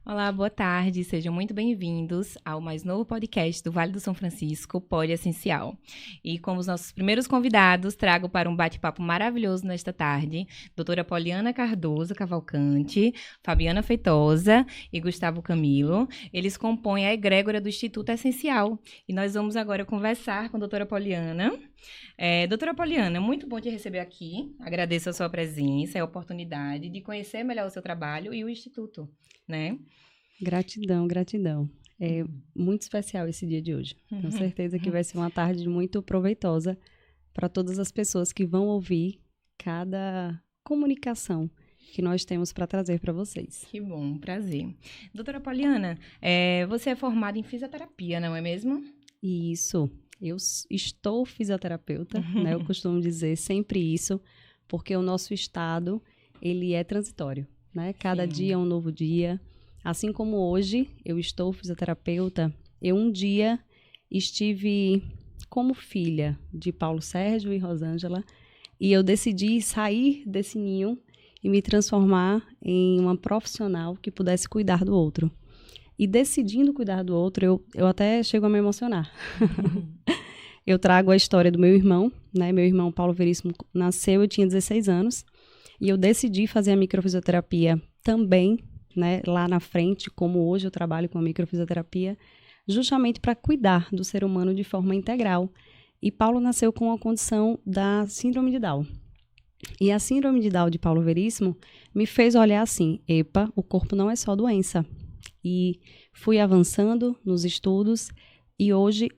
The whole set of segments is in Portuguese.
Olá, boa tarde, sejam muito bem-vindos ao mais novo podcast do Vale do São Francisco, Pod Essencial. E como os nossos primeiros convidados, trago para um bate-papo maravilhoso nesta tarde, doutora Poliana Cardoso Cavalcante, Fabiana Feitosa e Gustavo Camilo. Eles compõem a egrégora do Instituto Essencial. E nós vamos agora conversar com a doutora Poliana. Doutora Poliana, muito bom te receber aqui. Agradeço a sua presença e a oportunidade de conhecer melhor o seu trabalho e o Instituto, né? Gratidão, gratidão. É muito especial esse dia de hoje. Tenho certeza que vai ser uma tarde muito proveitosa para todas as pessoas que vão ouvir cada comunicação que nós temos para trazer para vocês. Que bom, prazer. Doutora Poliana, você é formada em fisioterapia, não é mesmo? Isso. Eu estou fisioterapeuta, né? Eu costumo dizer sempre isso, porque o nosso estado, ele é transitório, né? Cada dia é um novo dia. Assim como hoje eu estou fisioterapeuta, eu um dia estive como filha de Paulo Sérgio e Rosângela e eu decidi sair desse ninho e me transformar em uma profissional que pudesse cuidar do outro. E decidindo cuidar do outro, eu até chego a me emocionar. Eu trago a história do meu irmão, né? Meu irmão Paulo Veríssimo nasceu, eu tinha 16 anos, e eu decidi fazer a microfisioterapia também, né, lá na frente, como hoje eu trabalho com a microfisioterapia, justamente para cuidar do ser humano de forma integral. E Paulo nasceu com a condição da síndrome de Down. E a síndrome de Down de Paulo Veríssimo me fez olhar assim, epa, o corpo não é só doença. E fui avançando nos estudos e hoje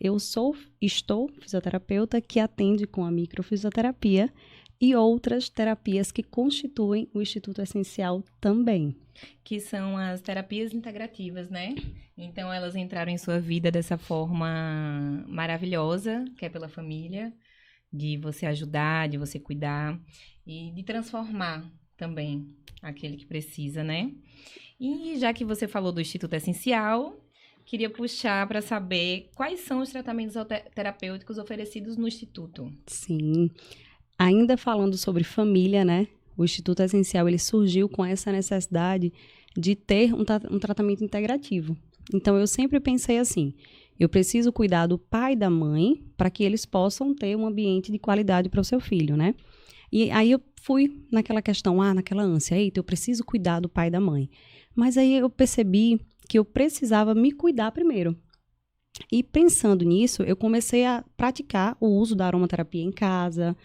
estou fisioterapeuta que atende com a microfisioterapia e outras terapias que constituem o Instituto Essencial também. Que são as terapias integrativas, né? Então, elas entraram em sua vida dessa forma maravilhosa, que é pela família, de você ajudar, de você cuidar e de transformar também aquele que precisa, né? E já que você falou do Instituto Essencial, queria puxar para saber quais são os tratamentos terapêuticos oferecidos no Instituto. Sim. Ainda falando sobre família, né? O Instituto Essencial, ele surgiu com essa necessidade de ter um tratamento integrativo. Então, eu sempre pensei assim, eu preciso cuidar do pai e da mãe para que eles possam ter um ambiente de qualidade para o seu filho, né? E aí eu fui naquela questão, naquela ânsia, eita, eu preciso cuidar do pai e da mãe. Mas aí eu percebi que eu precisava me cuidar primeiro. E pensando nisso, eu comecei a praticar o uso da aromaterapia em casa.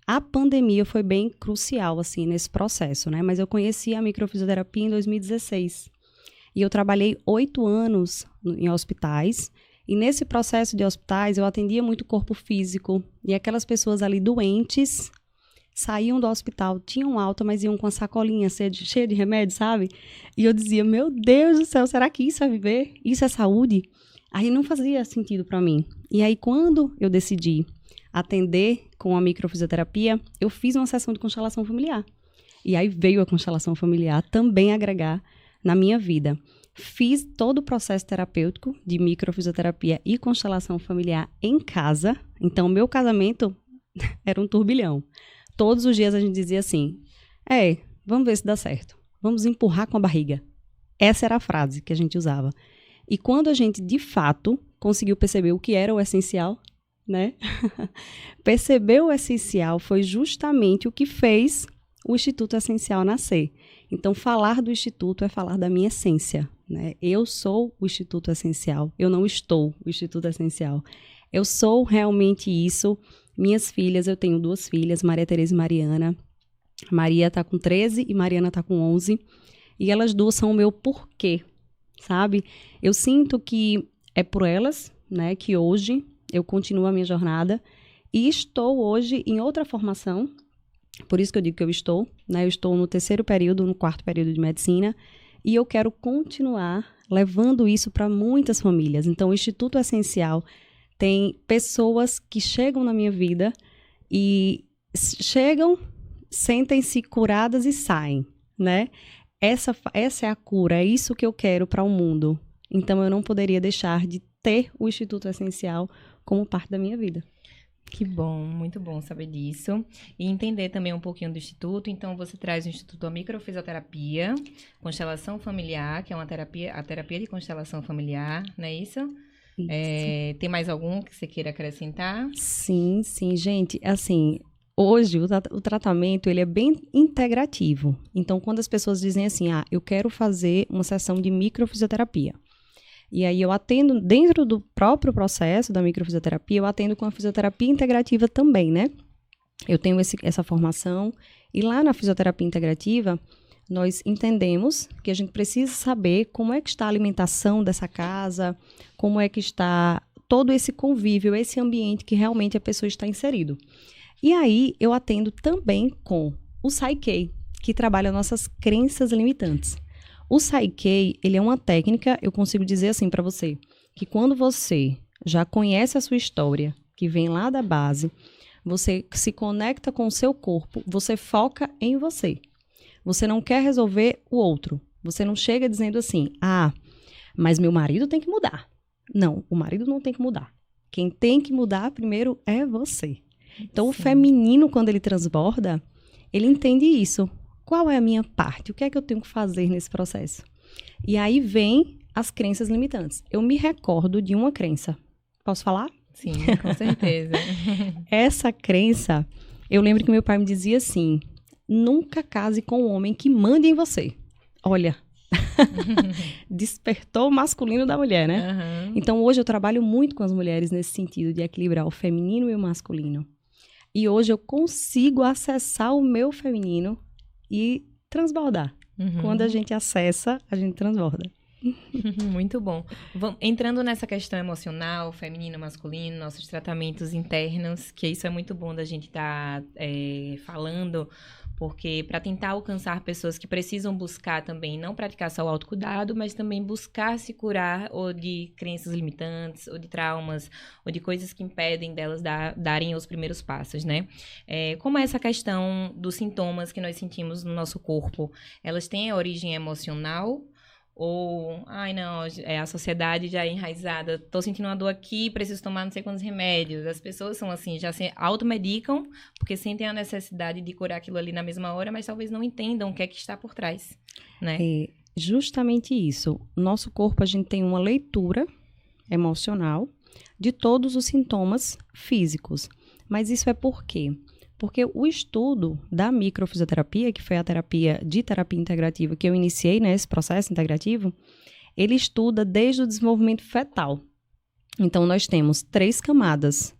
A pandemia foi bem crucial, assim, nesse processo, né? Mas eu conheci a microfisioterapia em 2016. E eu trabalhei 8 anos em hospitais. E nesse processo de hospitais, eu atendia muito corpo físico. E aquelas pessoas ali doentes saíam do hospital, tinham alta, mas iam com a sacolinha cheia de remédio, sabe? E eu dizia, meu Deus do céu, será que isso é viver? Isso é saúde? Aí não fazia sentido para mim. E aí, quando eu decidi atender com a microfisioterapia, eu fiz uma sessão de constelação familiar. E aí veio a constelação familiar também agregar na minha vida. Fiz todo o processo terapêutico de microfisioterapia e constelação familiar em casa. Então, meu casamento era um turbilhão. Todos os dias a gente dizia assim, vamos ver se dá certo. Vamos empurrar com a barriga. Essa era a frase que a gente usava. E quando a gente, de fato, conseguiu perceber o que era o essencial, né? Perceber o essencial foi justamente o que fez o Instituto Essencial nascer. Então, falar do Instituto é falar da minha essência, né? Eu sou o Instituto Essencial, eu não estou o Instituto Essencial. Eu sou realmente isso. Minhas filhas, eu tenho 2 filhas, Maria Tereza e Mariana. Maria está com 13 e Mariana está com 11. E elas 2 são o meu porquê, sabe? Eu sinto que é por elas, né, que hoje eu continuo a minha jornada e estou hoje em outra formação, por isso que eu digo que eu estou, né, eu estou no 3º período, no 4º período de medicina e eu quero continuar levando isso para muitas famílias. Então, o Instituto Essencial tem pessoas que chegam na minha vida e chegam, sentem-se curadas e saem, né? Essa é a cura, é isso que eu quero para o mundo. Então, eu não poderia deixar de ter o Instituto Essencial como parte da minha vida. Que bom, muito bom saber disso. E entender também um pouquinho do Instituto. Então, você traz o Instituto da Microfisioterapia, Constelação Familiar, que é a terapia de constelação familiar, não é isso? Isso. Tem mais algum que você queira acrescentar? Sim, sim, gente, assim, hoje o tratamento, ele é bem integrativo. Então, quando as pessoas dizem assim, eu quero fazer uma sessão de microfisioterapia, e aí eu atendo, dentro do próprio processo da microfisioterapia, eu atendo com a fisioterapia integrativa também, né? Eu tenho essa formação, e lá na fisioterapia integrativa, nós entendemos que a gente precisa saber como é que está a alimentação dessa casa, como é que está todo esse convívio, esse ambiente que realmente a pessoa está inserido. E aí, eu atendo também com o Psyche, que trabalha nossas crenças limitantes. O Psyche, ele é uma técnica, eu consigo dizer assim para você, que quando você já conhece a sua história, que vem lá da base, você se conecta com o seu corpo, você foca em você. Você não quer resolver o outro. Você não chega dizendo assim, mas meu marido tem que mudar. Não, o marido não tem que mudar. Quem tem que mudar primeiro é você. Então, o feminino, quando ele transborda, ele entende isso. Qual é a minha parte? O que é que eu tenho que fazer nesse processo? E aí vem as crenças limitantes. Eu me recordo de uma crença. Posso falar? Sim, com certeza. Essa crença, eu lembro que meu pai me dizia assim, nunca case com um homem que mande em você. Olha, despertou o masculino da mulher, né? Uhum. Então, hoje eu trabalho muito com as mulheres nesse sentido de equilibrar o feminino e o masculino. E hoje eu consigo acessar o meu feminino e transbordar. Uhum. Quando a gente acessa, a gente transborda. Muito bom. Entrando nessa questão emocional, feminino, masculino, nossos tratamentos internos, que isso é muito bom da gente estar falando, porque para tentar alcançar pessoas que precisam buscar também, não praticar só o autocuidado, mas também buscar se curar ou de crenças limitantes, ou de traumas, ou de coisas que impedem delas darem os primeiros passos, né? Como é essa questão dos sintomas que nós sentimos no nosso corpo? Elas têm a origem emocional? Ou, não, a sociedade já é enraizada, tô sentindo uma dor aqui, preciso tomar não sei quantos remédios. As pessoas são assim, já se automedicam, porque sentem a necessidade de curar aquilo ali na mesma hora, mas talvez não entendam o que é que está por trás, né? É justamente isso. Nosso corpo, a gente tem uma leitura emocional de todos os sintomas físicos. Mas isso é por quê? Porque o estudo da microfisioterapia, que foi a terapia integrativa que eu iniciei, né, esse processo integrativo, ele estuda desde o desenvolvimento fetal. Então, nós temos 3 camadas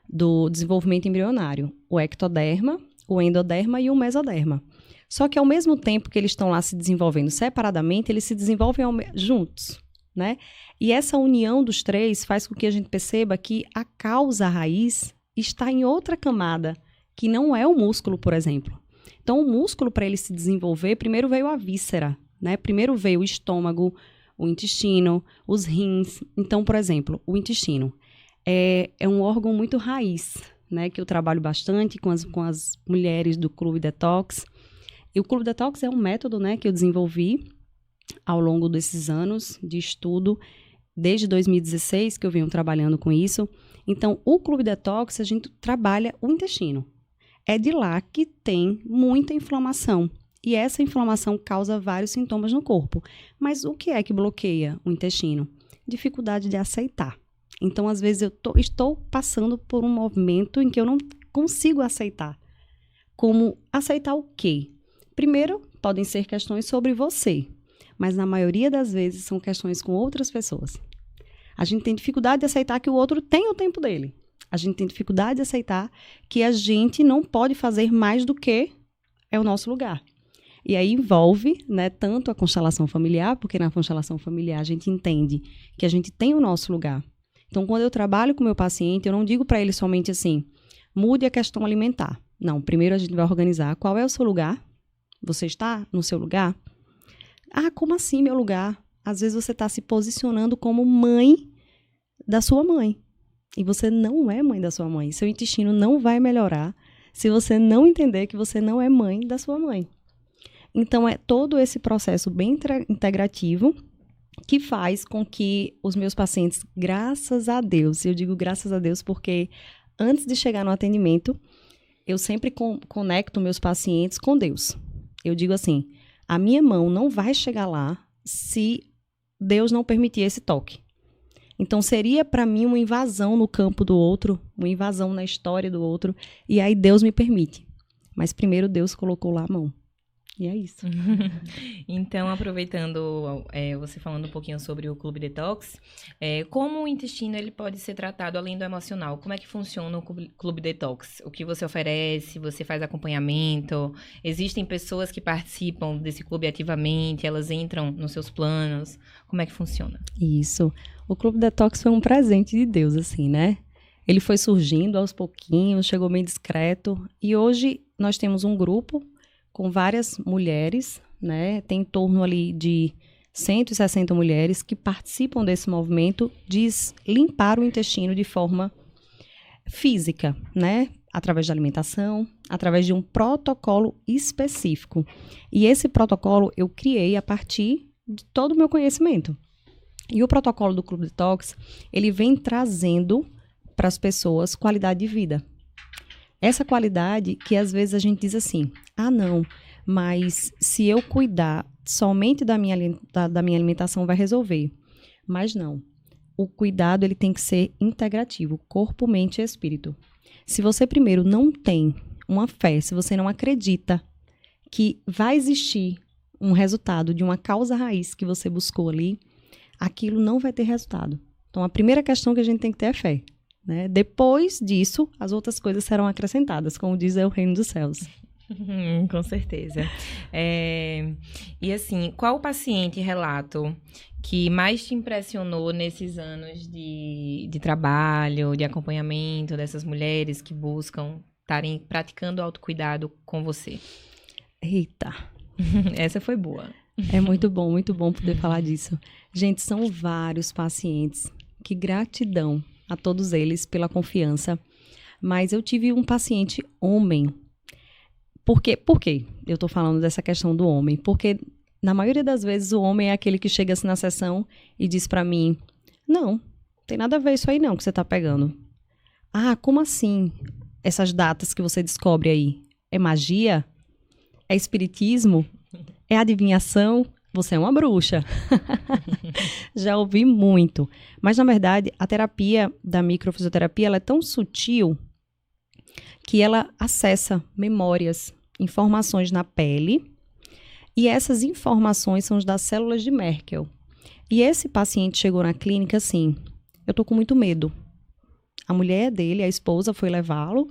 do desenvolvimento embrionário: o ectoderma, o endoderma e o mesoderma. Só que, ao mesmo tempo que eles estão lá se desenvolvendo separadamente, eles se desenvolvem juntos, né? E essa união dos 3 faz com que a gente perceba que a causa raiz está em outra camada, que não é o músculo, por exemplo. Então, o músculo, para ele se desenvolver, primeiro veio a víscera, né? Primeiro veio o estômago, o intestino, os rins. Então, por exemplo, o intestino é um órgão muito raiz, né? Que eu trabalho bastante com as mulheres do Clube Detox. E o Clube Detox é um método, né, que eu desenvolvi ao longo desses anos de estudo, desde 2016 que eu venho trabalhando com isso. Então, o Clube Detox, a gente trabalha o intestino. É de lá que tem muita inflamação. E essa inflamação causa vários sintomas no corpo. Mas o que é que bloqueia o intestino? Dificuldade de aceitar. Então, às vezes, eu estou passando por um movimento em que eu não consigo aceitar. Como aceitar o quê? Primeiro, podem ser questões sobre você. Mas, na maioria das vezes, são questões com outras pessoas. A gente tem dificuldade de aceitar que o outro tem o tempo dele. A gente tem dificuldade de aceitar que a gente não pode fazer mais do que é o nosso lugar. E aí envolve, né, tanto a constelação familiar, porque na constelação familiar a gente entende que a gente tem o nosso lugar. Então, quando eu trabalho com o meu paciente, eu não digo para ele somente assim, mude a questão alimentar. Não, primeiro a gente vai organizar qual é o seu lugar. Você está no seu lugar? Como assim meu lugar? Às vezes você está se posicionando como mãe da sua mãe. E você não é mãe da sua mãe. Seu intestino não vai melhorar se você não entender que você não é mãe da sua mãe. Então, é todo esse processo bem integrativo que faz com que os meus pacientes, graças a Deus, eu digo graças a Deus porque antes de chegar no atendimento, eu sempre conecto meus pacientes com Deus. Eu digo assim, a minha mão não vai chegar lá se Deus não permitir esse toque. Então, seria para mim uma invasão no campo do outro, uma invasão na história do outro, e aí Deus me permite. Mas primeiro Deus colocou lá a mão. E é isso. Então, aproveitando você falando um pouquinho sobre o Clube Detox, como o intestino ele pode ser tratado além do emocional? Como é que funciona o Clube Detox? O que você oferece? Você faz acompanhamento? Existem pessoas que participam desse clube ativamente? Elas entram nos seus planos? Como é que funciona? Isso. O Clube Detox foi um presente de Deus, assim, né? Ele foi surgindo aos pouquinhos, chegou bem discreto. E hoje nós temos um grupo com várias mulheres, né? Tem em torno ali de 160 mulheres que participam desse movimento de limpar o intestino de forma física, né? Através da alimentação, através de um protocolo específico. E esse protocolo eu criei a partir de todo o meu conhecimento. E o protocolo do Clube Detox, ele vem trazendo para as pessoas qualidade de vida. Essa qualidade que às vezes a gente diz assim, não, mas se eu cuidar somente da minha alimentação vai resolver. Mas não, o cuidado ele tem que ser integrativo, corpo, mente e espírito. Se você primeiro não tem uma fé, se você não acredita que vai existir um resultado de uma causa raiz que você buscou ali, aquilo não vai ter resultado. Então a primeira questão que a gente tem que ter é fé. Né? Depois disso, as outras coisas serão acrescentadas, como diz o reino dos céus. Com certeza. E assim, qual o paciente relato que mais te impressionou nesses anos de trabalho, de acompanhamento dessas mulheres que buscam estarem praticando autocuidado com você? Eita! Essa foi boa. É muito bom poder falar disso. Gente, são vários pacientes. Que gratidão a todos eles pela confiança. Mas eu tive um paciente homem. Por quê eu estou falando dessa questão do homem? Porque, na maioria das vezes, o homem é aquele que chega assim na sessão e diz para mim, não tem nada a ver isso aí não que você está pegando. Como assim? Essas datas que você descobre aí? É magia? É espiritismo? É adivinhação? Você é uma bruxa. Já ouvi muito. Mas, na verdade, a terapia da microfisioterapia ela é tão sutil que ela acessa memórias, informações na pele. E essas informações são das células de Merkel. E esse paciente chegou na clínica assim, eu tô com muito medo. A mulher dele, a esposa, foi levá-lo.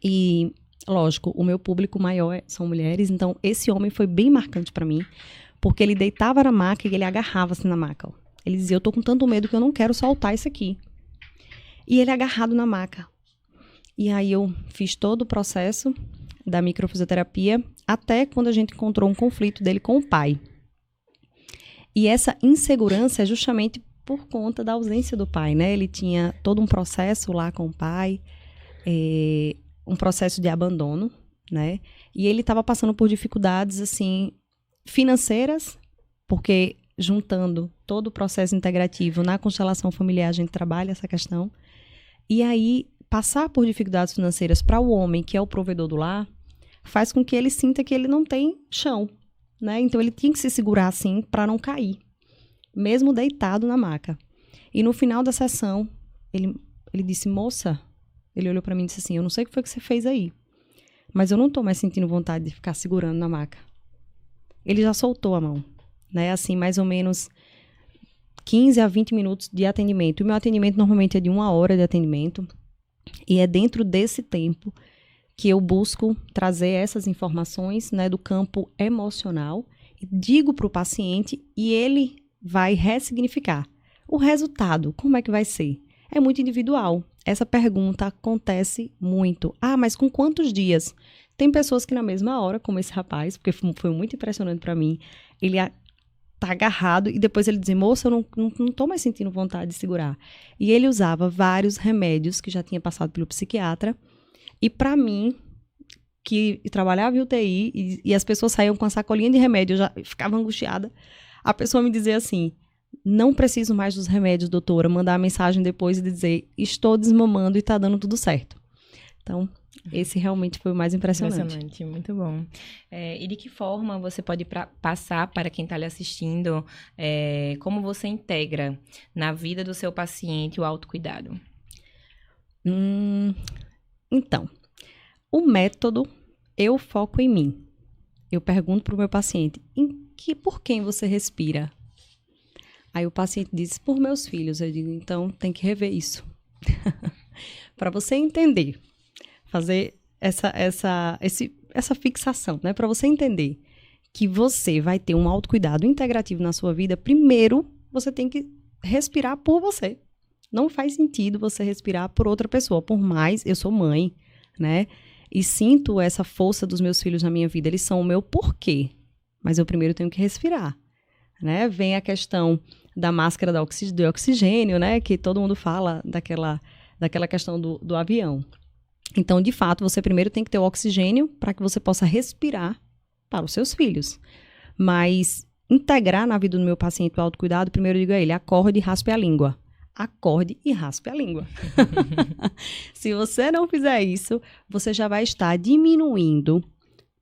E, lógico, o meu público maior são mulheres. Então, esse homem foi bem marcante para mim. Porque ele deitava na maca e ele agarrava-se na maca. Ele dizia, eu tô com tanto medo que eu não quero soltar isso aqui. E ele agarrado na maca. E aí eu fiz todo o processo da microfisioterapia até quando a gente encontrou um conflito dele com o pai. E essa insegurança é justamente por conta da ausência do pai, né? Ele tinha todo um processo lá com o pai, um processo de abandono, né? E ele estava passando por dificuldades, assim, financeiras, porque juntando todo o processo integrativo na constelação familiar, a gente trabalha essa questão. E aí, passar por dificuldades financeiras para o homem, que é o provedor do lar, faz com que ele sinta que ele não tem chão, né? Então, ele tinha que se segurar assim para não cair, mesmo deitado na maca. E no final da sessão, ele disse, moça, ele olhou para mim e disse assim, eu não sei o que foi que você fez aí, mas eu não tô mais sentindo vontade de ficar segurando na maca. Ele já soltou a mão, né? Assim, mais ou menos 15 a 20 minutos de atendimento. O meu atendimento normalmente é de 1 hora de atendimento. E é dentro desse tempo que eu busco trazer essas informações, né, do campo emocional. E digo para o paciente e ele vai ressignificar. O resultado, como é que vai ser? É muito individual. Essa pergunta acontece muito. Mas com quantos dias? Tem pessoas que na mesma hora, como esse rapaz, porque foi muito impressionante para mim, ele tá agarrado e depois ele diz, moça, eu não tô mais sentindo vontade de segurar. E ele usava vários remédios que já tinha passado pelo psiquiatra. E para mim, que trabalhava em UTI e as pessoas saíam com a sacolinha de remédio, eu já ficava angustiada, a pessoa me dizia assim, não preciso mais dos remédios, doutora, mandar a mensagem depois e dizer, estou desmamando e está dando tudo certo. Então, esse realmente foi o mais impressionante. Impressionante, muito bom. E de que forma você pode passar para quem está lhe assistindo, como você integra na vida do seu paciente o autocuidado? Então, o método, eu foco em mim. Eu pergunto para o meu paciente, por quem você respira? Aí o paciente diz, por meus filhos. Eu digo, então tem que rever isso. Para você entender, fazer essa fixação, né? Para você entender que você vai ter um autocuidado integrativo na sua vida, primeiro você tem que respirar por você. Não faz sentido você respirar por outra pessoa, por mais eu sou mãe, né? E sinto essa força dos meus filhos na minha vida, eles são o meu porquê, mas eu primeiro tenho que respirar, né? Vem a questão da máscara do oxigênio, né? Que todo mundo fala daquela questão do avião. Então, de fato, você primeiro tem que ter o oxigênio para que você possa respirar para os seus filhos. Mas integrar na vida do meu paciente o autocuidado, primeiro eu digo a ele, acorde e raspe a língua. Acorde e raspe a língua. Se você não fizer isso, você já vai estar diminuindo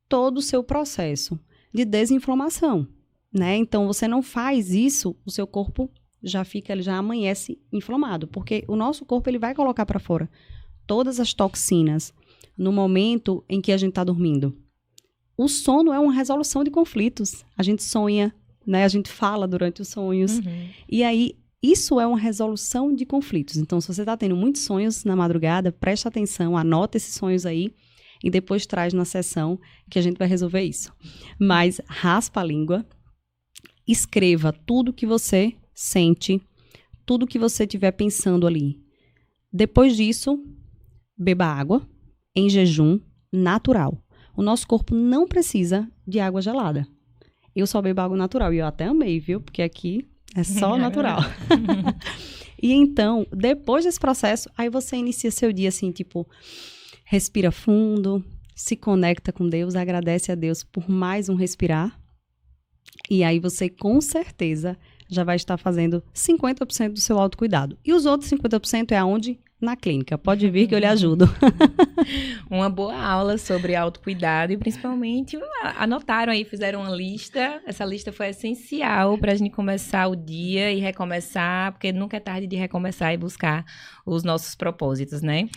todo o seu processo de desinflamação, né? Então, você não faz isso, o seu corpo ele já amanhece inflamado, porque o nosso corpo ele vai colocar para fora todas as toxinas no momento em que a gente está dormindo. O sono é uma resolução de conflitos. A gente sonha, né? A gente fala durante os sonhos. E aí, isso é uma resolução de conflitos. Então, se você está tendo muitos sonhos na madrugada, preste atenção, anota esses sonhos aí e depois traz na sessão que a gente vai resolver isso. Mas raspa a língua, escreva tudo que você sente, tudo que você estiver pensando ali. Depois disso, beba água em jejum natural. O nosso corpo não precisa de água gelada. Eu só bebo água natural e eu até amei, viu? Porque aqui é só natural. E então, depois desse processo, aí você inicia seu dia assim, tipo, respira fundo, se conecta com Deus, agradece a Deus por mais um respirar. E aí você, com certeza, já vai estar fazendo 50% do seu autocuidado. E os outros 50% é aonde? Na clínica. Pode vir que eu lhe ajudo. Uma boa aula sobre autocuidado e principalmente anotaram aí, fizeram uma lista. Essa lista foi essencial para a gente começar o dia e recomeçar, porque nunca é tarde de recomeçar e buscar os nossos propósitos, né?